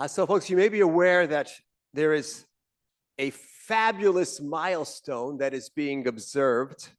So folks, you may be aware that there is a fabulous milestone that is being observed.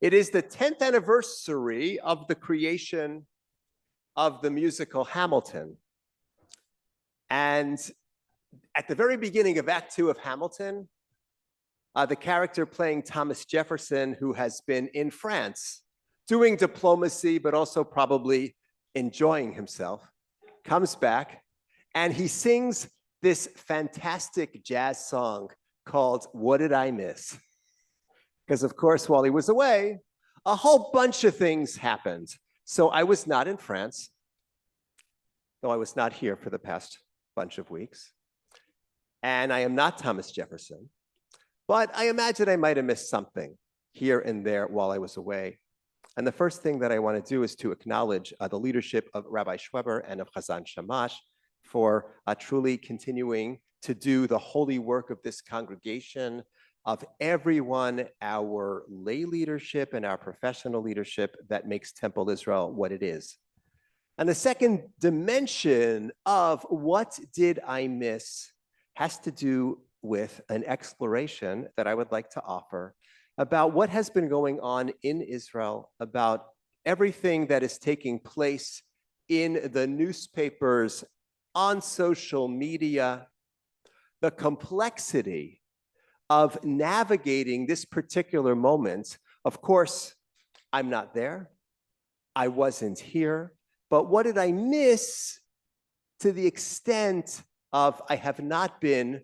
It is the 10th anniversary of the creation of the musical Hamilton. And at the very beginning of Act 2 of Hamilton, the character playing Thomas Jefferson, who has been in France doing diplomacy, but also probably enjoying himself, comes back and he sings this fantastic jazz song called What Did I Miss? Because of course, while he was away, a whole bunch of things happened. So I was not in France, though I was not here for the past bunch of weeks. And I am not Thomas Jefferson, but I imagine I might have missed something here and there while I was away. And the first thing that I want to do is to acknowledge the leadership of Rabbi Schweber and of Chazan Shamash for truly continuing to do the holy work of this congregation, of everyone, our lay leadership and our professional leadership that makes Temple Israel what it is. And the second dimension of what did I miss has to do with an exploration that I would like to offer about what has been going on in Israel, about everything that is taking place in the newspapers, on social media, the complexity of navigating this particular moment. Of course, I'm not there. I wasn't here. But what did I miss to the extent of I have not been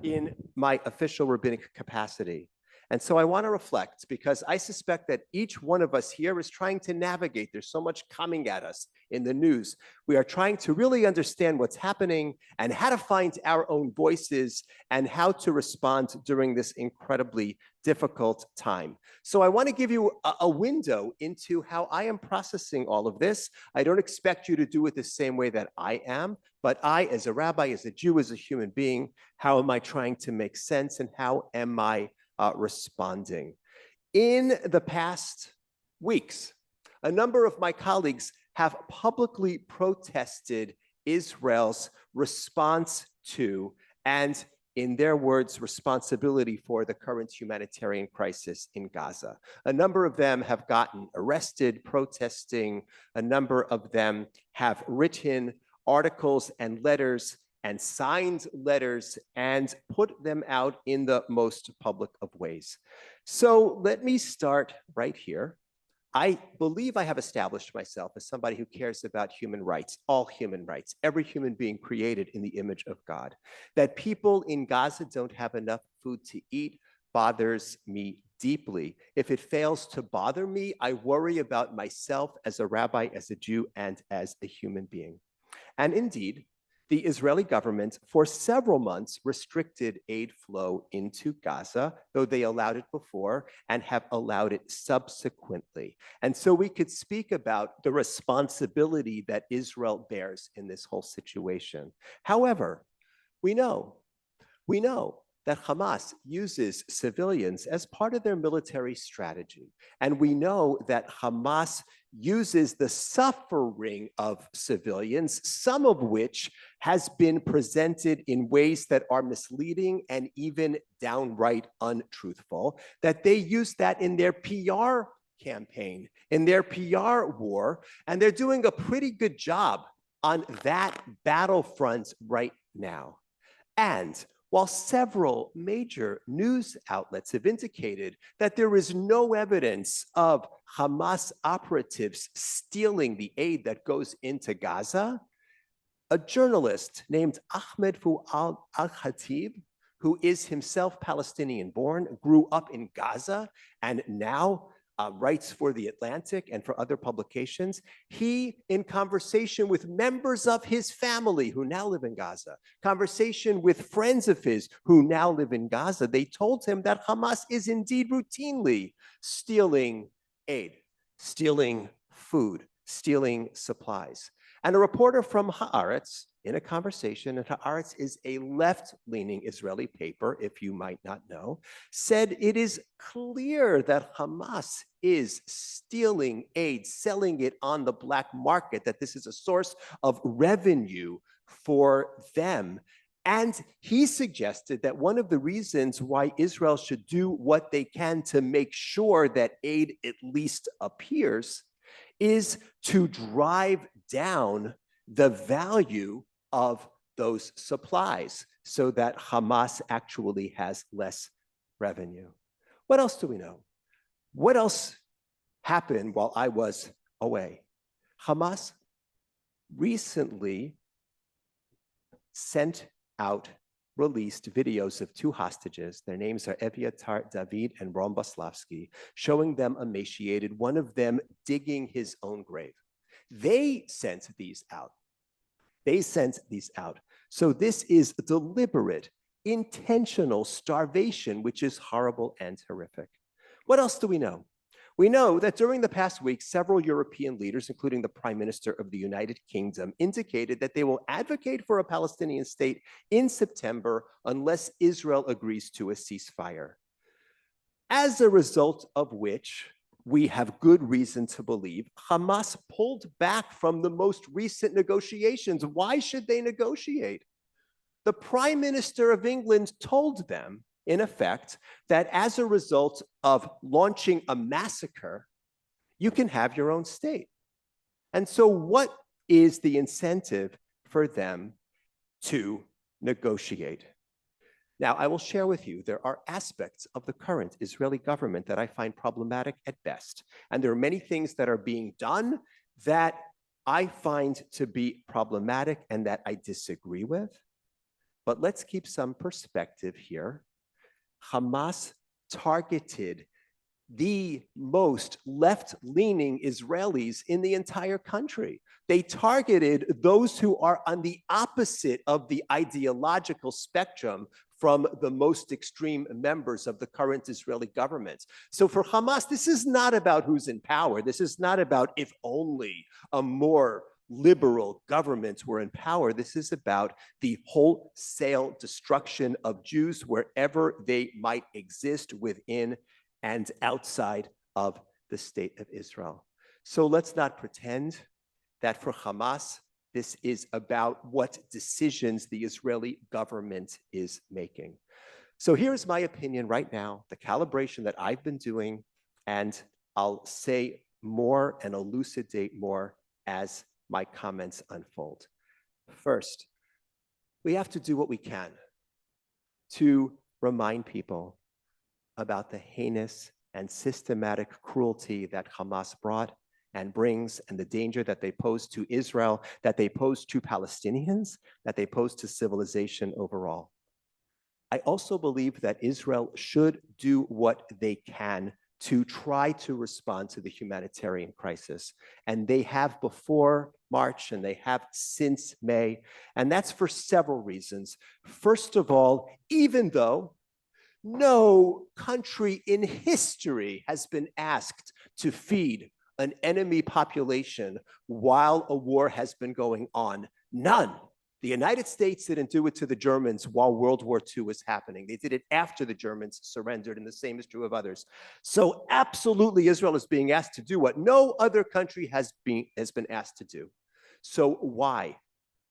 in my official rabbinic capacity? And so I want to reflect, because I suspect that each one of us here is trying to navigate. There's so much coming at us in the news. We are trying to really understand what's happening and how to find our own voices and how to respond during this incredibly difficult time. So I want to give you a window into how I am processing all of this. I don't expect you to do it the same way that I am, but I, as a rabbi, as a Jew, as a human being, how am I trying to make sense and how am I responding? In the past weeks, a number of my colleagues have publicly protested Israel's response to, and in their words, responsibility for the current humanitarian crisis in Gaza. A number of them have gotten arrested protesting. A number of them have written articles and letters and signed letters and put them out in the most public of ways. So let me start right here. I believe I have established myself as somebody who cares about human rights, all human rights, every human being created in the image of God. That people in Gaza don't have enough food to eat bothers me deeply. If it fails to bother me, I worry about myself as a rabbi, as a Jew, and as a human being. And indeed, the Israeli government for several months restricted aid flow into Gaza, though they allowed it before and have allowed it subsequently. And so we could speak about the responsibility that Israel bears in this whole situation. However, we know that Hamas uses civilians as part of their military strategy. And we know that Hamas uses the suffering of civilians, some of which has been presented in ways that are misleading and even downright untruthful, that they use that in their PR campaign, in their PR war, and they're doing a pretty good job on that battlefront right now. And while several major news outlets have indicated that there is no evidence of Hamas operatives stealing the aid that goes into Gaza, a journalist named Ahmed Fuad al-Khatib, who is himself Palestinian-born, grew up in Gaza, and now writes for The Atlantic and for other publications. He, in conversation with members of his family who now live in Gaza, conversation with friends of his who now live in Gaza, they told him that Hamas is indeed routinely stealing aid, stealing food, stealing supplies. And a reporter from Haaretz, in a conversation, and Haaretz is a left-leaning Israeli paper, if you might not know, said it is clear that Hamas is stealing aid, selling it on the black market, that this is a source of revenue for them. And he suggested that one of the reasons why Israel should do what they can to make sure that aid at least appears is to drive down the value of those supplies so that Hamas actually has less revenue. What else do we know? What else happened while I was away? Hamas recently released videos of two hostages. Their names are Eviatar David and Ron Boslavsky, showing them emaciated, one of them digging his own grave. They sent these out. So this is deliberate, intentional starvation, which is horrible and horrific. What else do we know? We know that during the past week, several European leaders, including the Prime Minister of the United Kingdom, indicated that they will advocate for a Palestinian state in September unless Israel agrees to a ceasefire. As a result of which, we have good reason to believe Hamas pulled back from the most recent negotiations. Why should they negotiate? The Prime Minister of England told them, in effect, that as a result of launching a massacre, you can have your own state. And so what is the incentive for them to negotiate? Now, I will share with you, there are aspects of the current Israeli government that I find problematic at best. And there are many things that are being done that I find to be problematic and that I disagree with. But let's keep some perspective here. Hamas targeted the most left-leaning Israelis in the entire country. They targeted those who are on the opposite of the ideological spectrum from the most extreme members of the current Israeli government. So for Hamas, this is not about who's in power. This is not about if only a more liberal governments were in power. This is about the wholesale destruction of Jews wherever they might exist within and outside of the state of Israel. So let's not pretend that for Hamas, this is about what decisions the Israeli government is making. So here's my opinion right now, the calibration that I've been doing, and I'll say more and elucidate more as my comments unfold. First, we have to do what we can to remind people about the heinous and systematic cruelty that Hamas brought and brings, and the danger that they pose to Israel, that they pose to Palestinians, that they pose to civilization overall. I also believe that Israel should do what they can to try to respond to the humanitarian crisis. And they have before March, and they have since May, and that's for several reasons. First of all, even though no country in history has been asked to feed an enemy population while a war has been going on, none. The United States didn't do it to the Germans while World War II was happening. They did it after the Germans surrendered, and the same is true of others. So absolutely, Israel is being asked to do what no other country has been asked to do. So why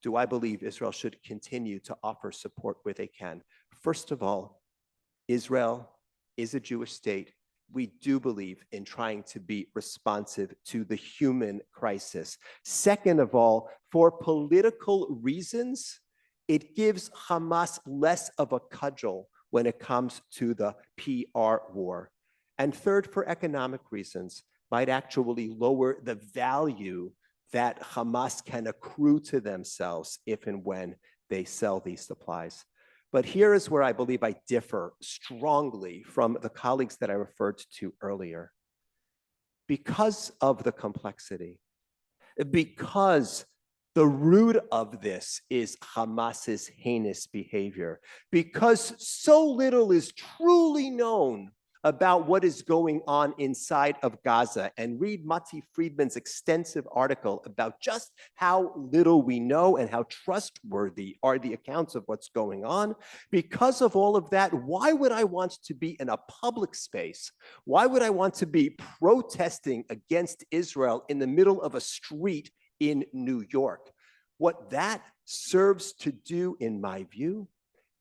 do I believe Israel should continue to offer support where they can? First of all, Israel is a Jewish state. We do believe in trying to be responsive to the human crisis. Second of all, for political reasons, it gives Hamas less of a cudgel when it comes to the PR war. And third, for economic reasons, might actually lower the value that Hamas can accrue to themselves if and when they sell these supplies. But here is where I believe I differ strongly from the colleagues that I referred to earlier. Because of the complexity, because the root of this is Hamas's heinous behavior, because so little is truly known about what is going on inside of Gaza, and read Mati Friedman's extensive article about just how little we know and how trustworthy are the accounts of what's going on. Because of all of that, why would I want to be in a public space? Why would I want to be protesting against Israel in the middle of a street in New York? What that serves to do, in my view,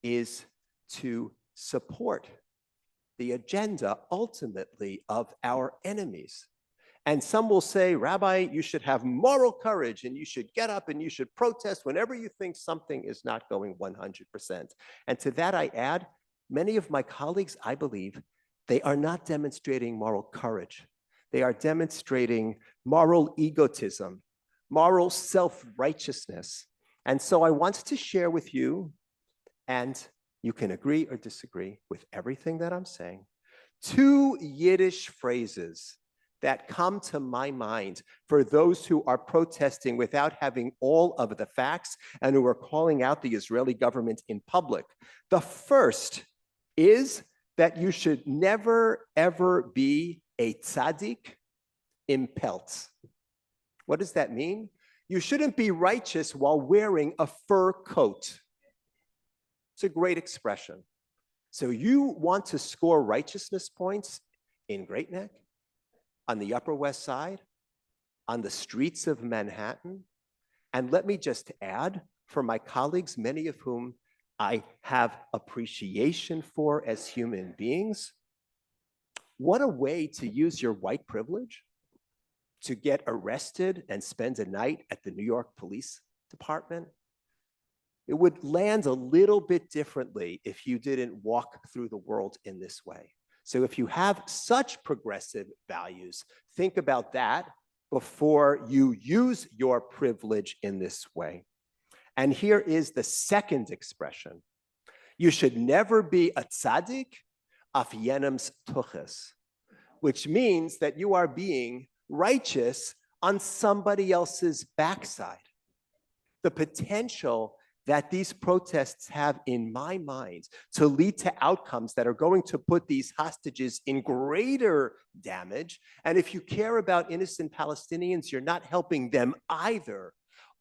is to support the agenda ultimately of our enemies. And some will say, Rabbi, you should have moral courage and you should get up and you should protest whenever you think something is not going 100%. And to that I add, many of my colleagues, I believe, they are not demonstrating moral courage. They are demonstrating moral egotism, moral self-righteousness. And so I want to share with you, and you can agree or disagree with everything that I'm saying, 2 Yiddish phrases that come to my mind for those who are protesting without having all of the facts and who are calling out the Israeli government in public. The first is that you should never, ever be a tzaddik in pelts. What does that mean? You shouldn't be righteous while wearing a fur coat. It's a great expression. So you want to score righteousness points in Great Neck, on the Upper West Side, on the streets of Manhattan. And let me just add, for my colleagues, many of whom I have appreciation for as human beings, what a way to use your white privilege to get arrested and spend a night at the New York Police Department. It would land a little bit differently if you didn't walk through the world in this way. So if you have such progressive values, think about that before you use your privilege in this way. And here is the second expression. You should never be a tzaddik af yenem's tuches, which means that you are being righteous on somebody else's backside. The potential that these protests have, in my mind, to lead to outcomes that are going to put these hostages in greater damage. And if you care about innocent Palestinians, you're not helping them either.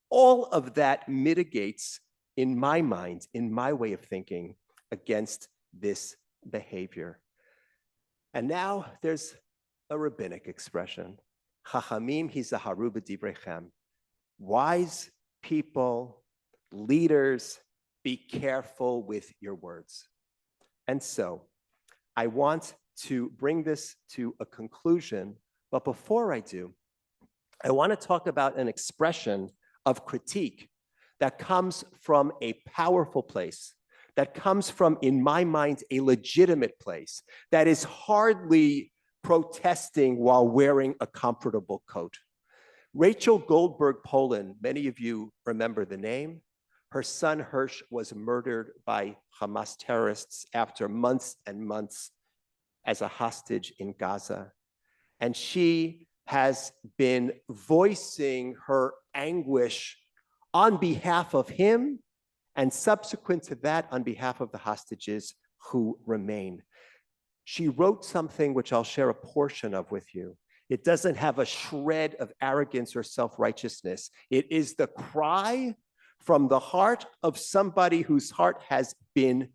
All of that mitigates, in my mind, in my way of thinking, against this behavior. And now there's a rabbinic expression. Chachamim hizaharu b'divrechem. Wise people, leaders, be careful with your words. And so I want to bring this to a conclusion, but before I do, I want to talk about an expression of critique that comes from a powerful place, that comes from, in my mind, a legitimate place, that is hardly protesting while wearing a comfortable coat. Rachel Goldberg Poland, many of you remember the name. Her son Hirsch was murdered by Hamas terrorists after months and months as a hostage in Gaza. And she has been voicing her anguish on behalf of him, and subsequent to that, on behalf of the hostages who remain. She wrote something which I'll share a portion of with you. It doesn't have a shred of arrogance or self-righteousness. It is the cry from the heart of somebody whose heart has been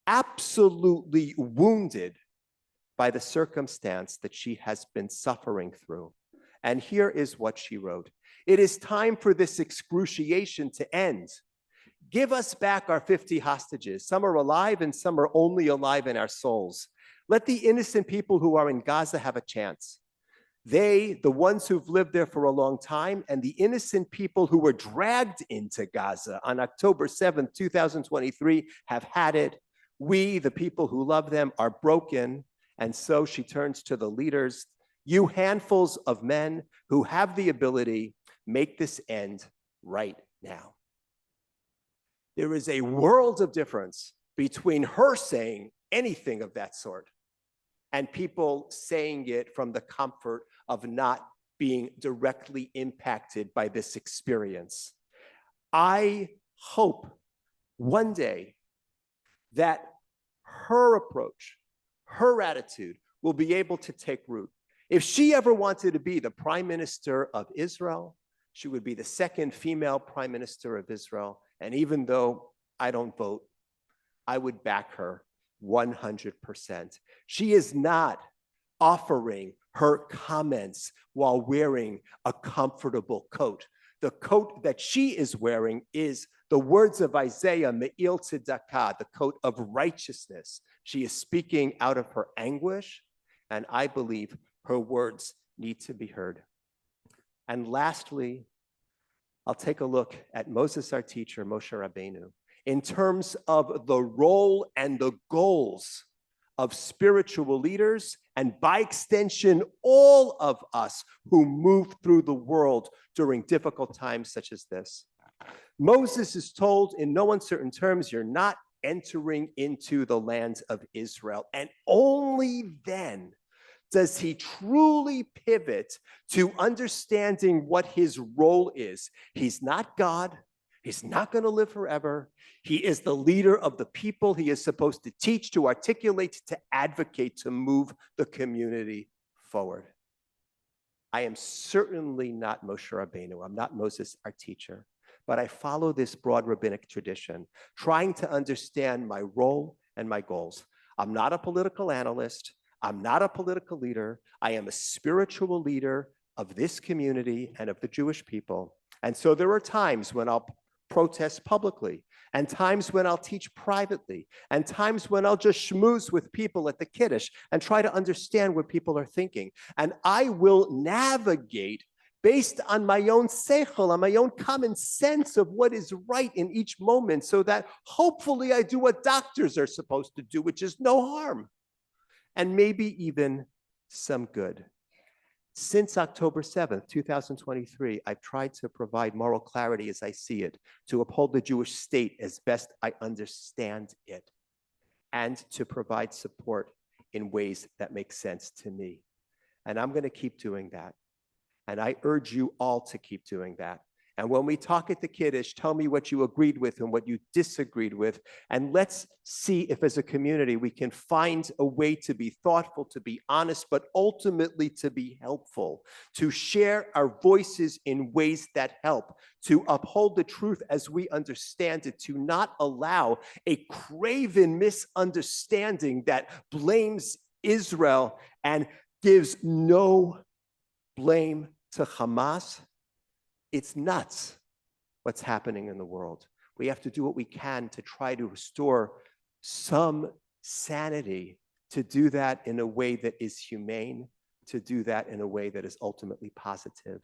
absolutely wounded by the circumstance that she has been suffering through. And here is what she wrote. It is time for this excruciation to end. Give us back our 50 hostages. Some are alive and some are only alive in our souls. Let the innocent people who are in Gaza have a chance. They, the ones who've lived there for a long time, and the innocent people who were dragged into Gaza on October 7th, 2023, have had it. We, the people who love them, are broken. And so she turns to the leaders. You handfuls of men who have the ability, make this end right now. There is a world of difference between her saying anything of that sort and people saying it from the comfort of not being directly impacted by this experience. I hope one day that her approach, her attitude will be able to take root. If she ever wanted to be the Prime Minister of Israel, she would be the second female Prime Minister of Israel. And even though I don't vote, I would back her 100%. She is not offering her comments while wearing a comfortable coat. The coat that she is wearing is The words of Isaiah, Me'il Tzedakah, the coat of righteousness. She is speaking out of her anguish, and I believe her words need to be heard. And lastly, I'll take a look at Moses, our teacher, Moshe Rabbeinu, in terms of the role and the goals of spiritual leaders, and by extension, all of us who move through the world during difficult times such as this. Moses is told in no uncertain terms, you're not entering into the land of Israel. And only then does he truly pivot to understanding what his role is. He's not God. He's not going to live forever. He is the leader of the people. He is supposed to teach, to articulate, to advocate, to move the community forward. I am certainly not Moshe Rabbeinu. I'm not Moses, our teacher. But I follow this broad rabbinic tradition, trying to understand my role and my goals. I'm not a political analyst. I'm not a political leader. I am a spiritual leader of this community and of the Jewish people. And so there are times when I'll protest publicly, and times when I'll teach privately, and times when I'll just schmooze with people at the Kiddush and try to understand what people are thinking. And I will navigate based on my own seichel, on my own common sense of what is right in each moment, so that hopefully I do what doctors are supposed to do, which is no harm, and maybe even some good. Since October 7th, 2023, I've tried to provide moral clarity as I see it, to uphold the Jewish state as best I understand it, and to provide support in ways that make sense to me. And I'm going to keep doing that. And I urge you all to keep doing that. And when we talk at the Kiddush, tell me what you agreed with and what you disagreed with. And let's see if as a community we can find a way to be thoughtful, to be honest, but ultimately to be helpful, to share our voices in ways that help, to uphold the truth as we understand it, to not allow a craven misunderstanding that blames Israel and gives no blame to Hamas. It's nuts what's happening in the world. We have to do what we can to try to restore some sanity, to do that in a way that is humane, to do that in a way that is ultimately positive.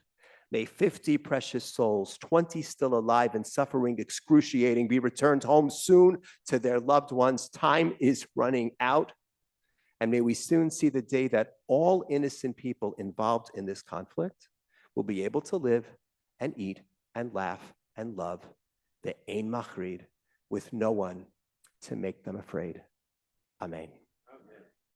May 50 precious souls, 20 still alive and suffering excruciating, be returned home soon to their loved ones. Time is running out. And may we soon see the day that all innocent people involved in this conflict will be able to live and eat and laugh and love the Ein Machrid with no one to make them afraid. Amen.